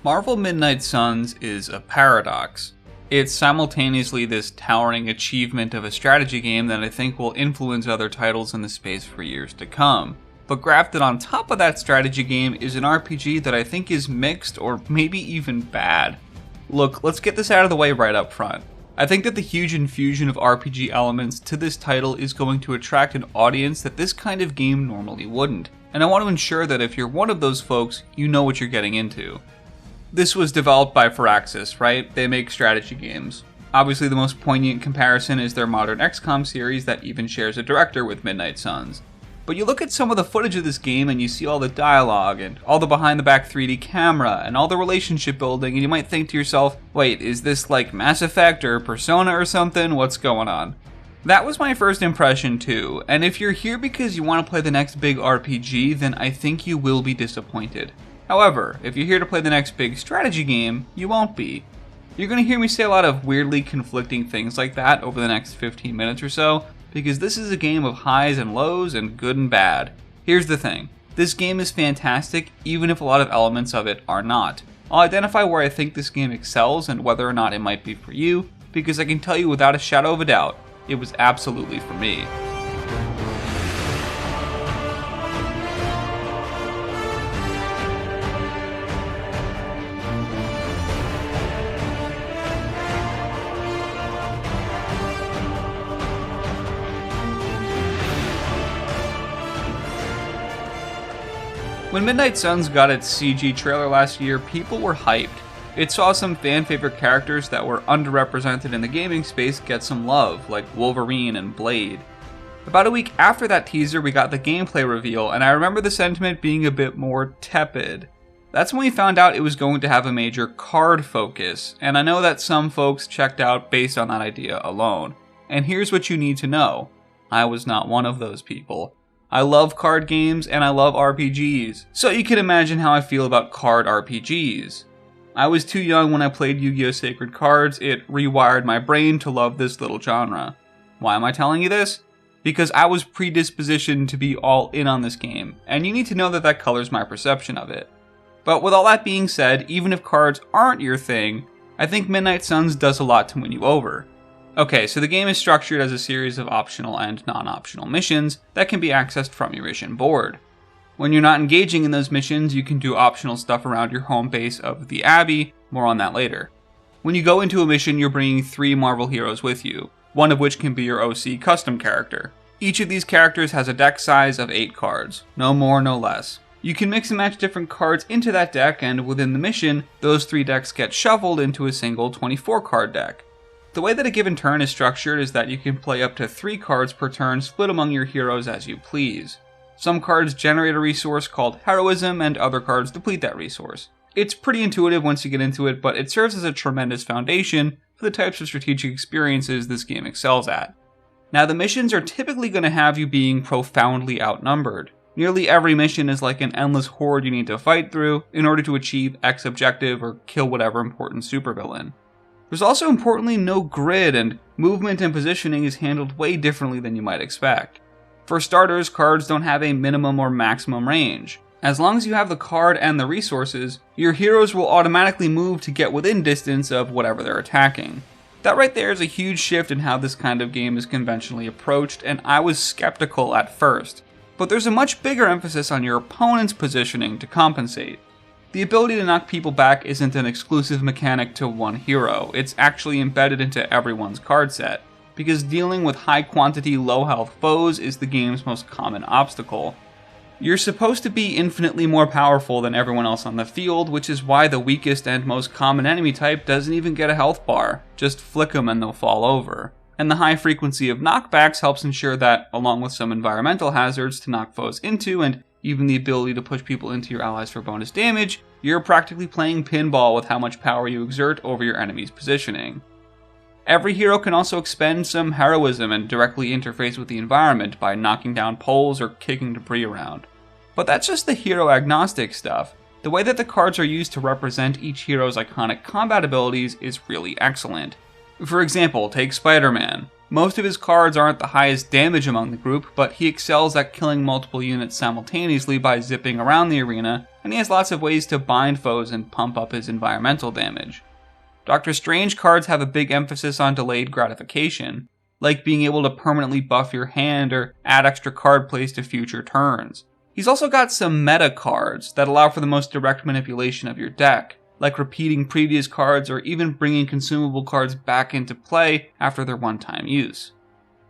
Marvel Midnight Suns is a paradox. It's simultaneously this towering achievement of a strategy game that I think will influence other titles in the space for years to come. But grafted on top of that strategy game is an RPG that I think is mixed or maybe even bad. Look, let's get this out of the way right up front. I think that the huge infusion of RPG elements to this title is going to attract an audience that this kind of game normally wouldn't. And I want to ensure that if you're one of those folks, you know what you're getting into. This was developed by Firaxis, right? They make strategy games. Obviously the most poignant comparison is their modern XCOM series that even shares a director with Midnight Suns. But you look at some of the footage of this game and you see all the dialogue and all the behind the back 3D camera and all the relationship building, and you might think to yourself, wait, is this like Mass Effect or Persona or something? What's going on? That was my first impression too, and if you're here because you want to play the next big RPG, then I think you will be disappointed. However, if you're here to play the next big strategy game, you won't be. You're going to hear me say a lot of weirdly conflicting things like that over the next 15 minutes or so, because this is a game of highs and lows and good and bad. Here's the thing, this game is fantastic even if a lot of elements of it are not. I'll identify where I think this game excels and whether or not it might be for you, because I can tell you without a shadow of a doubt, it was absolutely for me. When Midnight Suns got its CG trailer last year, people were hyped. It saw some fan favorite characters that were underrepresented in the gaming space get some love, like Wolverine and Blade. About a week after that teaser, we got the gameplay reveal, and I remember the sentiment being a bit more tepid. That's when we found out it was going to have a major card focus, and I know that some folks checked out based on that idea alone. And here's what you need to know. I was not one of those people. I love card games and I love RPGs, so you can imagine how I feel about card RPGs. I was too young when I played Yu-Gi-Oh! Sacred Cards. It rewired my brain to love this little genre. Why am I telling you this? Because I was predispositioned to be all in on this game, and you need to know that that colors my perception of it. But with all that being said, even if cards aren't your thing, I think Midnight Suns does a lot to win you over. Okay, so the game is structured as a series of optional and non-optional missions that can be accessed from your mission board. When you're not engaging in those missions, you can do optional stuff around your home base of the Abbey, more on that later. When you go into a mission, you're bringing 3 Marvel heroes with you, one of which can be your OC custom character. Each of these characters has a deck size of 8 cards, no more, no less. You can mix and match different cards into that deck, and within the mission, those 3 decks get shuffled into a single 24 card deck. The way that a given turn is structured is that you can play up to 3 cards per turn split among your heroes as you please. Some cards generate a resource called heroism and other cards deplete that resource. It's pretty intuitive once you get into it, but it serves as a tremendous foundation for the types of strategic experiences this game excels at. Now the missions are typically going to have you being profoundly outnumbered. Nearly every mission is like an endless horde you need to fight through in order to achieve X objective or kill whatever important supervillain. There's also importantly no grid, and movement and positioning is handled way differently than you might expect. For starters, cards don't have a minimum or maximum range. As long as you have the card and the resources, your heroes will automatically move to get within distance of whatever they're attacking. That right there is a huge shift in how this kind of game is conventionally approached, and I was skeptical at first. But there's a much bigger emphasis on your opponent's positioning to compensate. The ability to knock people back isn't an exclusive mechanic to one hero, it's actually embedded into everyone's card set, because dealing with high quantity low health foes is the game's most common obstacle. You're supposed to be infinitely more powerful than everyone else on the field, which is why the weakest and most common enemy type doesn't even get a health bar, just flick them and they'll fall over. And the high frequency of knockbacks helps ensure that, along with some environmental hazards to knock foes into and even the ability to push people into your allies for bonus damage, you're practically playing pinball with how much power you exert over your enemy's positioning. Every hero can also expend some heroism and directly interface with the environment by knocking down poles or kicking debris around. But that's just the hero agnostic stuff. The way that the cards are used to represent each hero's iconic combat abilities is really excellent. For example, take Spider-Man. Most of his cards aren't the highest damage among the group, but he excels at killing multiple units simultaneously by zipping around the arena, and he has lots of ways to bind foes and pump up his environmental damage. Doctor Strange cards have a big emphasis on delayed gratification, like being able to permanently buff your hand or add extra card plays to future turns. He's also got some meta cards that allow for the most direct manipulation of your deck, like repeating previous cards or even bringing consumable cards back into play after their one-time use.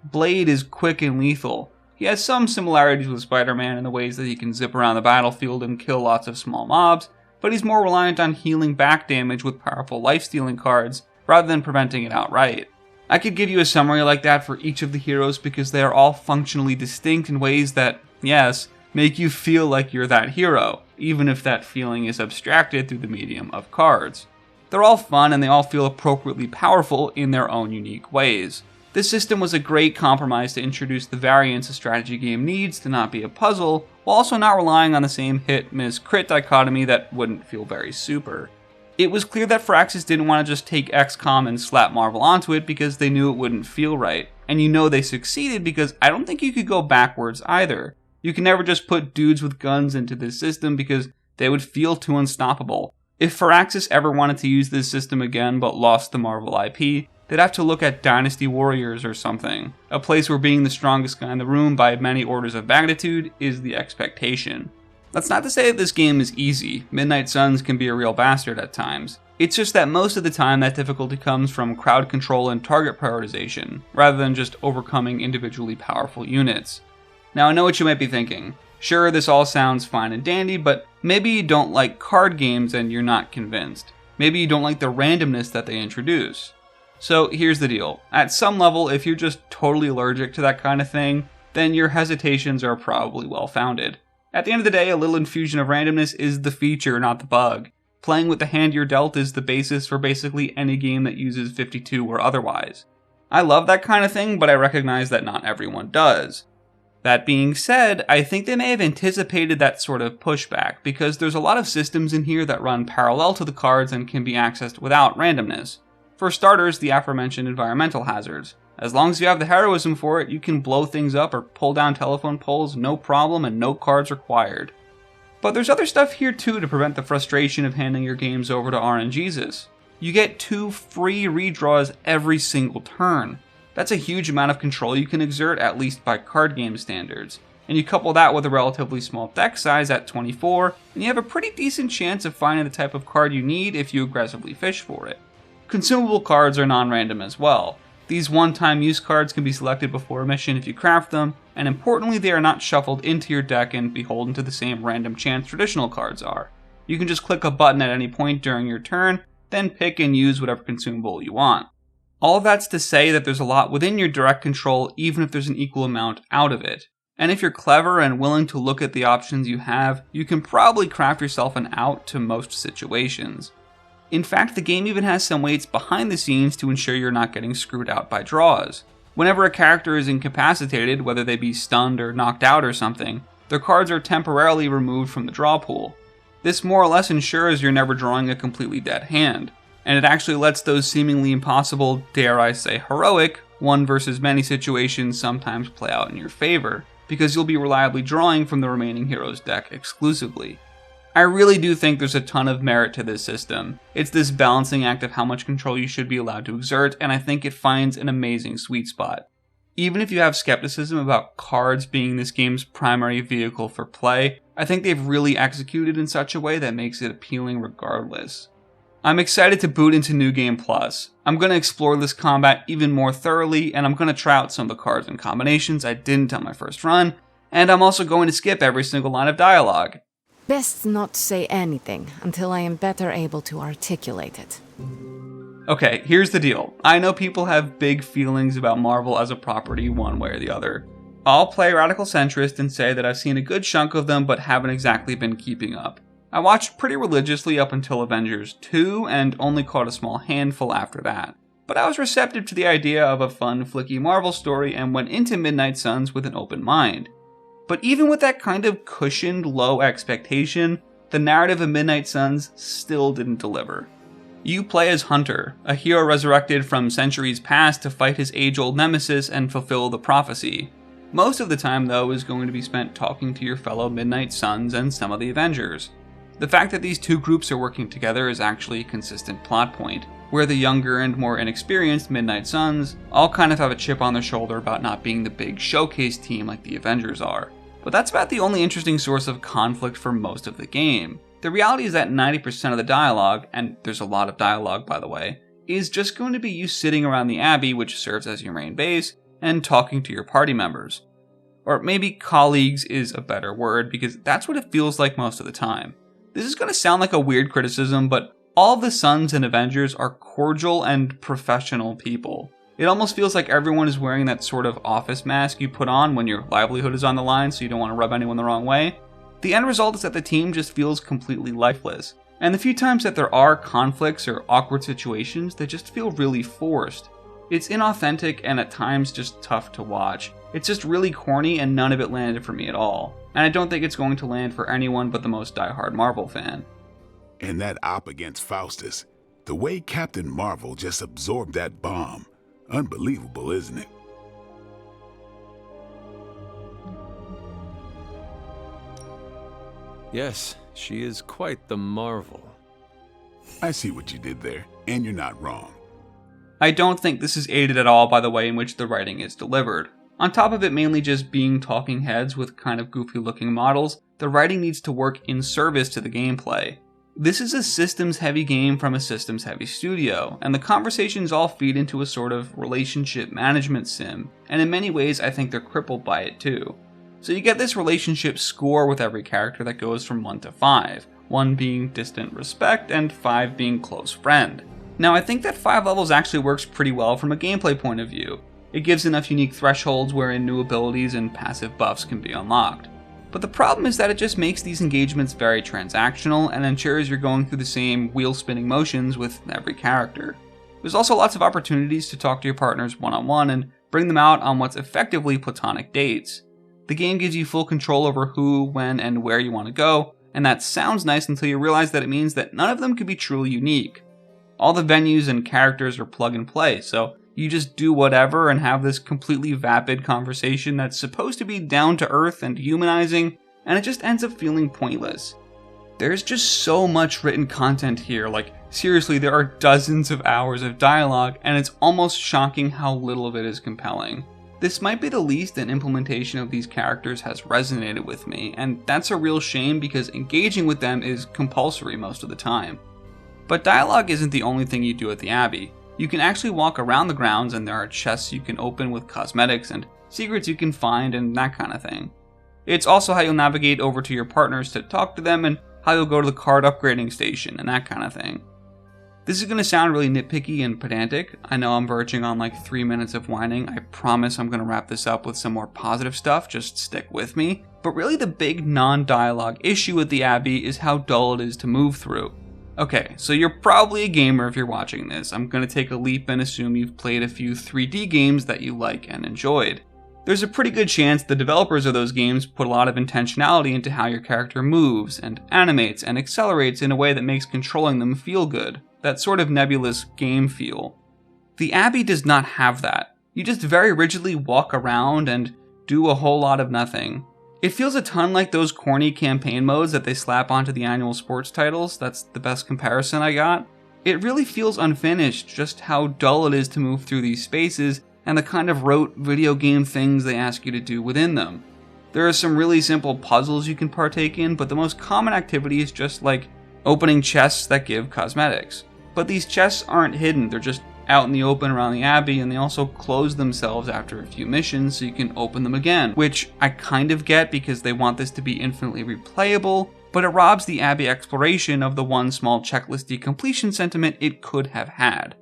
Blade is quick and lethal. He has some similarities with Spider-Man in the ways that he can zip around the battlefield and kill lots of small mobs, but he's more reliant on healing back damage with powerful life-stealing cards rather than preventing it outright. I could give you a summary like that for each of the heroes because they are all functionally distinct in ways that, yes, make you feel like you're that hero, even if that feeling is abstracted through the medium of cards. They're all fun and they all feel appropriately powerful in their own unique ways. This system was a great compromise to introduce the variance a strategy game needs to not be a puzzle, while also not relying on the same hit-miss-crit dichotomy that wouldn't feel very super. It was clear that Firaxis didn't want to just take XCOM and slap Marvel onto it because they knew it wouldn't feel right, and you know they succeeded because I don't think you could go backwards either. You can never just put dudes with guns into this system because they would feel too unstoppable. If Firaxis ever wanted to use this system again but lost the Marvel IP, they'd have to look at Dynasty Warriors or something, a place where being the strongest guy in the room by many orders of magnitude is the expectation. That's not to say that this game is easy. Midnight Suns can be a real bastard at times. It's just that most of the time that difficulty comes from crowd control and target prioritization, rather than just overcoming individually powerful units. Now I know what you might be thinking. Sure, this all sounds fine and dandy, but maybe you don't like card games and you're not convinced. Maybe you don't like the randomness that they introduce. So here's the deal. At some level, if you're just totally allergic to that kind of thing, then your hesitations are probably well founded. At the end of the day, a little infusion of randomness is the feature, not the bug. Playing with the hand you're dealt is the basis for basically any game that uses 52 or otherwise. I love that kind of thing, but I recognize that not everyone does. That being said, I think they may have anticipated that sort of pushback, because there's a lot of systems in here that run parallel to the cards and can be accessed without randomness. For starters, the aforementioned environmental hazards. As long as you have the heroism for it, you can blow things up or pull down telephone poles, no problem, and no cards required. But there's other stuff here too to prevent the frustration of handing your games over to RNGesus. You get 2 free redraws every single turn. That's a huge amount of control you can exert, at least by card game standards. And you couple that with a relatively small deck size at 24, and you have a pretty decent chance of finding the type of card you need if you aggressively fish for it. Consumable cards are non-random as well. These one-time use cards can be selected before a mission if you craft them, and importantly they are not shuffled into your deck and beholden to the same random chance traditional cards are. You can just click a button at any point during your turn, then pick and use whatever consumable you want. All of that's to say that there's a lot within your direct control even if there's an equal amount out of it. And if you're clever and willing to look at the options you have, you can probably craft yourself an out to most situations. In fact, the game even has some waits behind the scenes to ensure you're not getting screwed out by draws. Whenever a character is incapacitated, whether they be stunned or knocked out or something, their cards are temporarily removed from the draw pool. This more or less ensures you're never drawing a completely dead hand, and it actually lets those seemingly impossible, dare I say heroic, one versus many situations sometimes play out in your favor, because you'll be reliably drawing from the remaining hero's deck exclusively. I really do think there's a ton of merit to this system. It's this balancing act of how much control you should be allowed to exert, and I think it finds an amazing sweet spot. Even if you have skepticism about cards being this game's primary vehicle for play, I think they've really executed in such a way that makes it appealing regardless. I'm excited to boot into New Game Plus. I'm going to explore this combat even more thoroughly, and I'm going to try out some of the cards and combinations I didn't on my first run, and I'm also going to skip every single line of dialogue. Best not say anything until I am better able to articulate it. Okay, here's the deal. I know people have big feelings about Marvel as a property one way or the other. I'll play radical centrist and say that I've seen a good chunk of them but haven't exactly been keeping up. I watched pretty religiously up until Avengers 2 and only caught a small handful after that. But I was receptive to the idea of a fun, flicky Marvel story and went into Midnight Suns with an open mind. But even with that kind of cushioned low expectation, the narrative of Midnight Suns still didn't deliver. You play as Hunter, a hero resurrected from centuries past to fight his age-old nemesis and fulfill the prophecy. Most of the time, though, is going to be spent talking to your fellow Midnight Suns and some of the Avengers. The fact that these two groups are working together is actually a consistent plot point, where the younger and more inexperienced Midnight Suns all kind of have a chip on their shoulder about not being the big showcase team like the Avengers are. But that's about the only interesting source of conflict for most of the game. The reality is that 90% of the dialogue, and there's a lot of dialogue by the way, is just going to be you sitting around the Abbey, which serves as your main base, and talking to your party members. Or maybe colleagues is a better word, because that's what it feels like most of the time. This is going to sound like a weird criticism, but all of the Suns and Avengers are cordial and professional people. It almost feels like everyone is wearing that sort of office mask you put on when your livelihood is on the line so you don't want to rub anyone the wrong way. The end result is that the team just feels completely lifeless. And the few times that there are conflicts or awkward situations, they just feel really forced. It's inauthentic and at times just tough to watch. It's just really corny and none of it landed for me at all. And I don't think it's going to land for anyone but the most diehard Marvel fan. And that op against Faustus, the way Captain Marvel just absorbed that bomb. Unbelievable, isn't it? Yes, she is quite the marvel. I see what you did there, and you're not wrong. I don't think this is aided at all by the way in which the writing is delivered. On top of it mainly just being talking heads with kind of goofy looking models, the writing needs to work in service to the gameplay. This is a systems heavy game from a systems heavy studio, and the conversations all feed into a sort of relationship management sim, and in many ways I think they're crippled by it too. So you get this relationship score with every character that goes from 1 to 5, 1 being distant respect and 5 being close friend. Now I think that 5 levels actually works pretty well from a gameplay point of view. It gives enough unique thresholds wherein new abilities and passive buffs can be unlocked. But the problem is that it just makes these engagements very transactional and ensures you're going through the same wheel-spinning motions with every character. There's also lots of opportunities to talk to your partners one-on-one and bring them out on what's effectively platonic dates. The game gives you full control over who, when, and where you want to go, and that sounds nice until you realize that it means that none of them could be truly unique. All the venues and characters are plug and play, so you just do whatever and have this completely vapid conversation that's supposed to be down to earth and humanizing, and it just ends up feeling pointless. There's just so much written content here, like seriously there are dozens of hours of dialogue, and it's almost shocking how little of it is compelling. This might be the least an implementation of these characters has resonated with me, and that's a real shame because engaging with them is compulsory most of the time. But dialogue isn't the only thing you do at the Abbey. You can actually walk around the grounds and there are chests you can open with cosmetics and secrets you can find and that kind of thing. It's also how you'll navigate over to your partners to talk to them and how you'll go to the card upgrading station and that kind of thing. This is going to sound really nitpicky and pedantic. I know I'm verging on like 3 minutes of whining. I promise I'm going to wrap this up with some more positive stuff, just stick with me. But really the big non-dialogue issue with the Abbey is how dull it is to move through. Okay, so you're probably a gamer if you're watching this. I'm going to take a leap and assume you've played a few 3D games that you like and enjoyed. There's a pretty good chance the developers of those games put a lot of intentionality into how your character moves and animates and accelerates in a way that makes controlling them feel good. That sort of nebulous game feel. The Abbey does not have that. You just very rigidly walk around and do a whole lot of nothing. It feels a ton like those corny campaign modes that they slap onto the annual sports titles. That's the best comparison I got. It really feels unfinished just how dull it is to move through these spaces and the kind of rote video game things they ask you to do within them. There are some really simple puzzles you can partake in, but the most common activity is just like opening chests that give cosmetics. But these chests aren't hidden, they're just out in the open around the Abbey, and they also close themselves after a few missions so you can open them again, which I kind of get because they want this to be infinitely replayable, but it robs the Abbey exploration of the one small checklisty completion sentiment it could have had.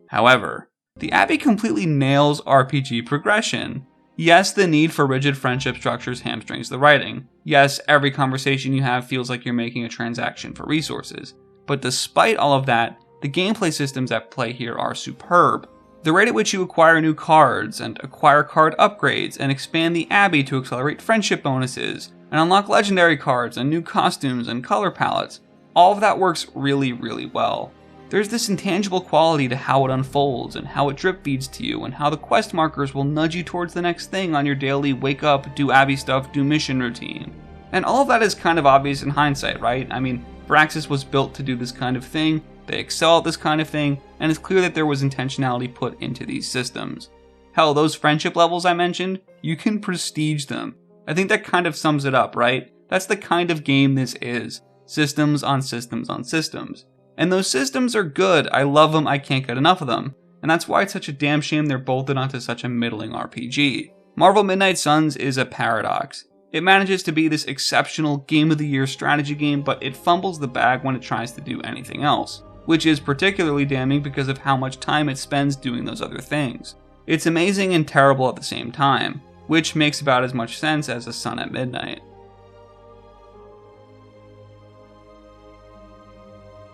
However, the Abbey completely nails RPG progression. Yes, the need for rigid friendship structures hamstrings the writing. Yes, every conversation you have feels like you're making a transaction for resources. But despite all of that, the gameplay systems at play here are superb. The rate at which you acquire new cards, and acquire card upgrades, and expand the Abbey to accelerate friendship bonuses, and unlock legendary cards and new costumes and color palettes, all of that works really, really well. There's this intangible quality to how it unfolds and how it drip feeds to you and how the quest markers will nudge you towards the next thing on your daily wake up, do Abby stuff, do mission routine. And all of that is kind of obvious in hindsight, right? I mean, Firaxis was built to do this kind of thing, they excel at this kind of thing, and it's clear that there was intentionality put into these systems. Hell, those friendship levels I mentioned, you can prestige them. I think that kind of sums it up, right? That's the kind of game this is. Systems on systems on systems. And those systems are good, I love them, I can't get enough of them. And that's why it's such a damn shame they're bolted onto such a middling RPG. Marvel Midnight Suns is a paradox. It manages to be this exceptional game of the year strategy game, but it fumbles the bag when it tries to do anything else. Which is particularly damning because of how much time it spends doing those other things. It's amazing and terrible at the same time, which makes about as much sense as a sun at midnight.